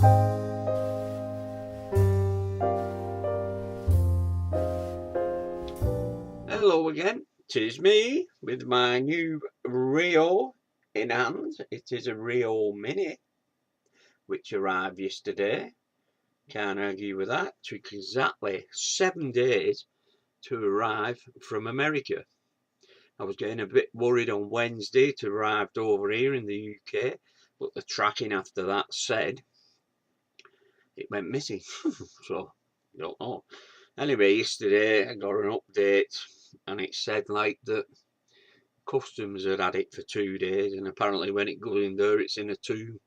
Hello again, 'tis me with my new Reo in hand. It is a Reo Mini, which arrived yesterday. Can't argue with that. Took exactly 7 days to arrive from America. I was getting a bit worried on Wednesday to arrive over here in the UK, but the tracking after that said it went missing. So, I don't know. Anyway, yesterday I got an update and it said like that customs had it for 2 days, and apparently when it goes in there it's in a tomb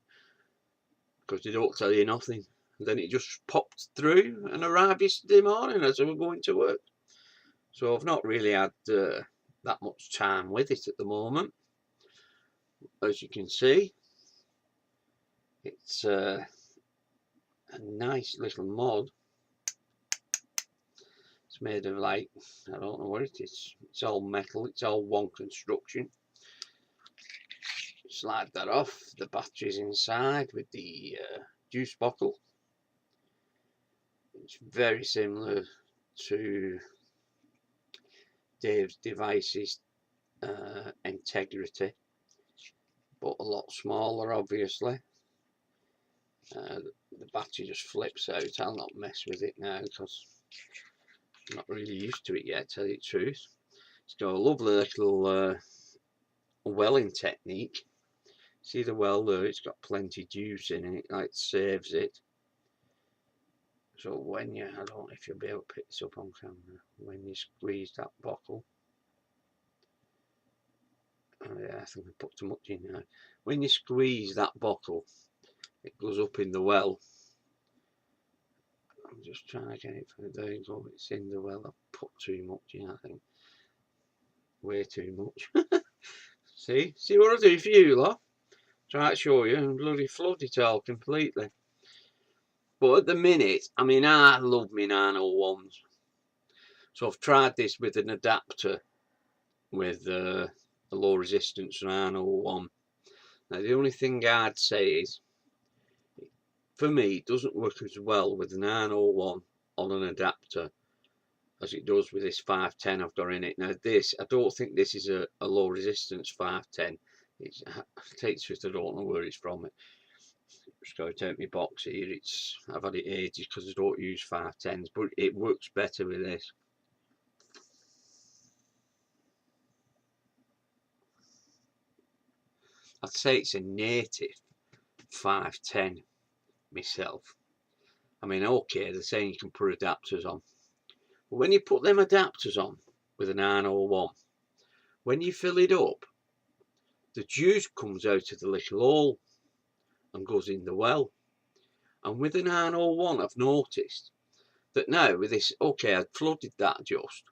because they don't tell you nothing. And then it just popped through and arrived yesterday morning as I was going to work. So I've not really had that much time with it at the moment. As you can see, it's a nice little mod. It's made of like, I don't know what it is. It's all metal, it's all one construction. Slide that off, the battery's inside with the juice bottle. It's very similar to Dave's device's Integrity, but a lot smaller obviously. The battery just flips out. I'll not mess with it now because I'm not really used to it yet, to tell you the truth. It's got a lovely little welling technique. See the well there, it's got plenty of juice in it, like saves it. So when you, I don't know if you'll be able to pick this up on camera, when you squeeze that bottle, oh yeah, I think I put too much in now. When you squeeze that bottle, it goes up in the well. I'm just trying to get it from there you go, it's in the well. I've put too much in, I think. Way too much. See what I do for you lot? Try to show you and bloody flood it all completely. But at the minute, I mean, I love my 901s. So I've tried this with an adapter with a low resistance 901. Now the only thing I'd say is, for me, it doesn't work as well with the 901 on an adapter as it does with this 510 I've got in it. Now this, I don't think this is a low resistance 510. It's, I take it, I don't know where it's from. Just got to take my box here. I've had it ages because I don't use 510s, but it works better with this. I'd say it's a native 510 myself. I mean, okay, they're saying you can put adapters on, but when you put them adapters on with a 901, when you fill it up, the juice comes out of the little hole and goes in the well. And with the 901, I've noticed that now with this, okay, I'd flooded that just,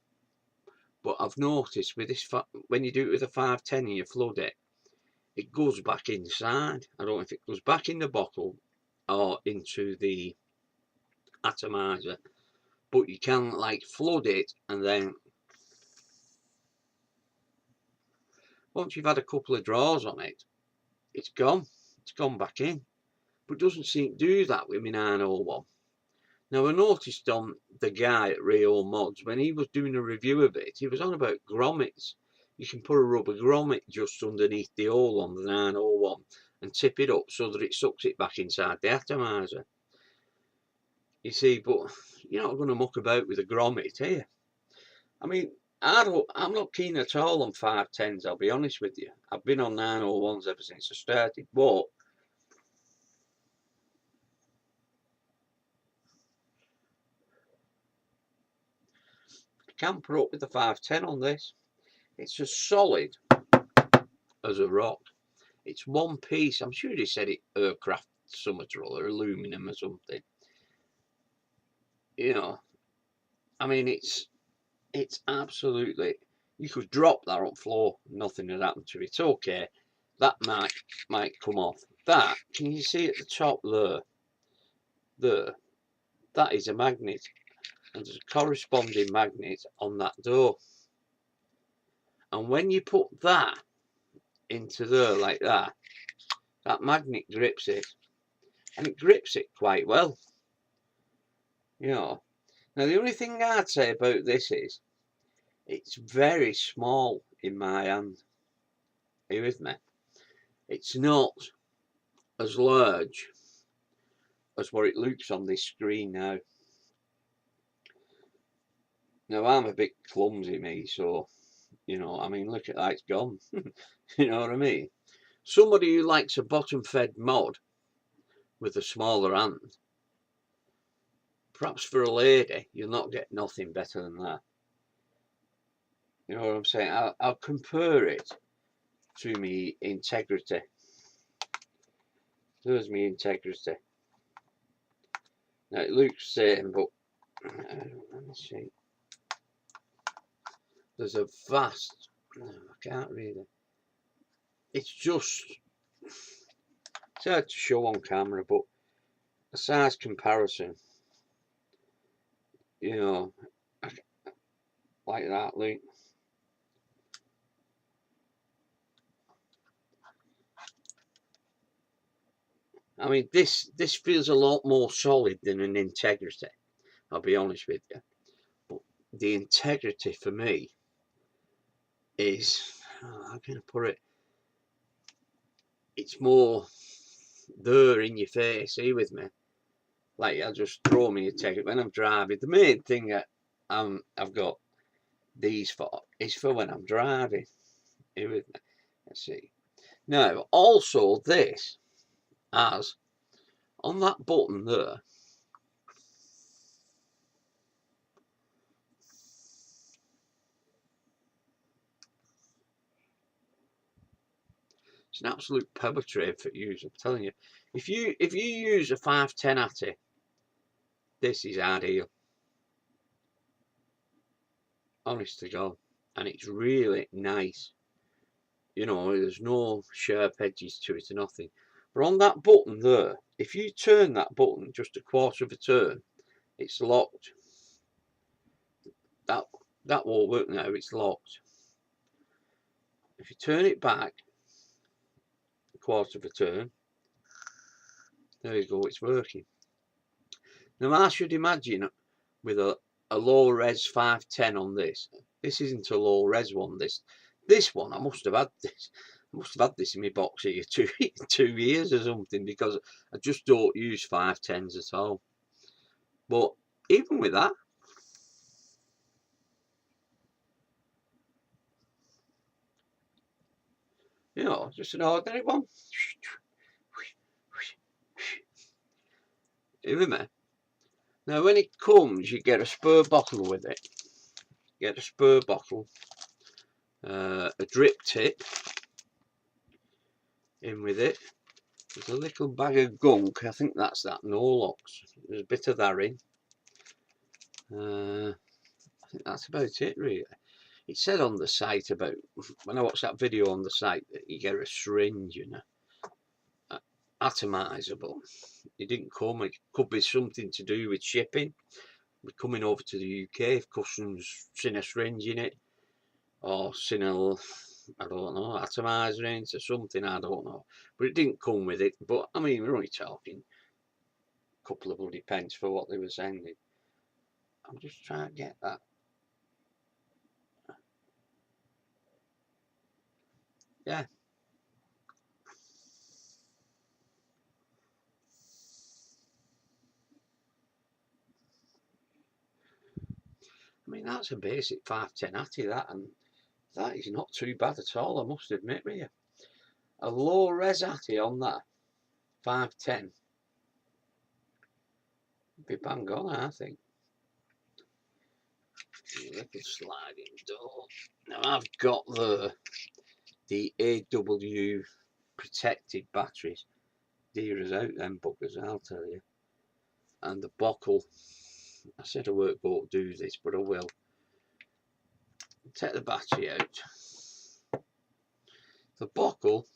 but I've noticed with this, when you do it with a 510 and you flood it, it goes back inside. I don't know if it goes back in the bottle or into the atomizer, but you can like flood it, and then once you've had a couple of draws on it, it's gone back in. But it doesn't seem to do that with my 901. Now I noticed on the guy at Reo Mods, when he was doing a review of it, he was on about grommets. You can put a rubber grommet just underneath the hole on the 901 and tip it up so that it sucks it back inside the atomizer. You see, but you're not going to muck about with a grommet here. I mean, I'm not keen at all on 510s, I'll be honest with you. I've been on 901s ever since I started, but I can put up with the 510 on this. It's as solid as a rock. It's one piece. I'm sure he said it aircraft something or aluminum or something. You know, I mean, it's absolutely. You could drop that on floor, nothing would happen to it. It's okay. That might come off. That, can you see at the top there? There, that is a magnet, and there's a corresponding magnet on that door. And when you put that into there like that, that magnet grips it. and it grips it quite well, you know. Now the only thing I'd say about this is it's very small in my hand. Are you with me? It's not as large as what it looks on this screen now. Now I'm a bit clumsy, me, so you know, I mean, look at that, it's gone. You know what I mean? Somebody who likes a bottom fed mod with a smaller hand, perhaps for a lady, you'll not get nothing better than that. You know what I'm saying? I'll compare it to me integrity. There's me integrity. Now it looks the same, but let me see. There's a vast. I can't read it. It's just. It's hard to show on camera, but a size comparison. You know, like that, look. I mean, this feels a lot more solid than an integrity. I'll be honest with you. But the integrity for me is, how can I put it? It's more there in your face, are you with me? Like I just throw me integrity when I'm driving. The main thing that I've got these for is for when I'm driving. Are you with me? Let's see. Now, also this has on that button there. It's an absolute power trade for use. I'm telling you, if you use a 510 Atty, this is ideal. Honest to God, and it's really nice. You know, there's no sharp edges to it or nothing. But on that button there, if you turn that button just a quarter of a turn, it's locked. That won't work now. It's locked. If you turn it back a quarter of a turn, there you go. It's working. Now I should imagine with a low res 510 on this. This isn't a low res one. This one I must have had this. I must have had this in my box here 2 years or something, because I just don't use 510s at all. But even with that, you know, just an ordinary one. Even me. Now when it comes, you get a spur bottle with it. You get a spur bottle, a drip tip in with it. There's a little bag of gunk. I think that's that Norlox. There's a bit of that in. I think that's about it really. It said on the site about, when I watched that video on the site, that you get a syringe, you know, atomizable. It didn't come. It could be something to do with shipping. We're coming over to the UK, if customs seen a syringe in it, or seen a, I don't know, atomizer into something, I don't know. But it didn't come with it. But I mean, we're only talking a couple of bloody pence for what they were sending. I'm just trying to get that. Yeah. I mean, that's a basic 510 Atty, that, and that is not too bad at all, I must admit with you. A low res Atty on that 510 would be bang on, I think. Little sliding door. Now I've got the AW protected batteries. Dear as out them buggers, I'll tell you. And the buckle. I said I weren't going to do this, but I will. Take the battery out. The buckle.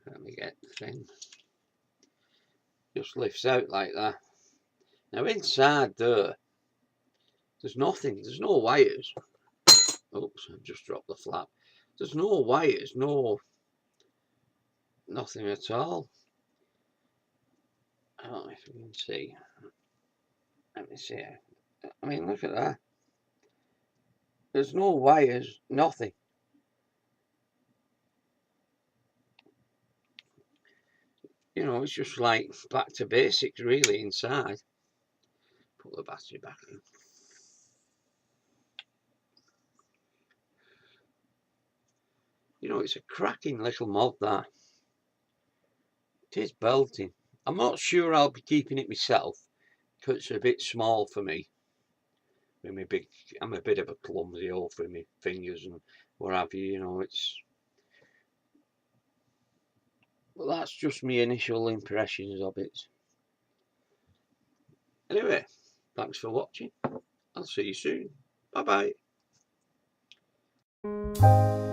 Let me get the thing. Just lifts out like that. Now inside there, there's nothing. There's no wires. Oops, I've just dropped the flap. There's no wires, nothing at all. don't know if you can see. Let me see. I mean, look at that. There's no wires, nothing. You know, it's just like back to basics really inside. Put the battery back in. You know, it's a cracking little mod, that. It is belting. I'm not sure I'll be keeping it myself because it's a bit small for me. With my big, I'm a bit of a clumsy old for my fingers and what have you. You know, it's. But that's just my initial impressions of it. Anyway, thanks for watching. I'll see you soon. Bye bye.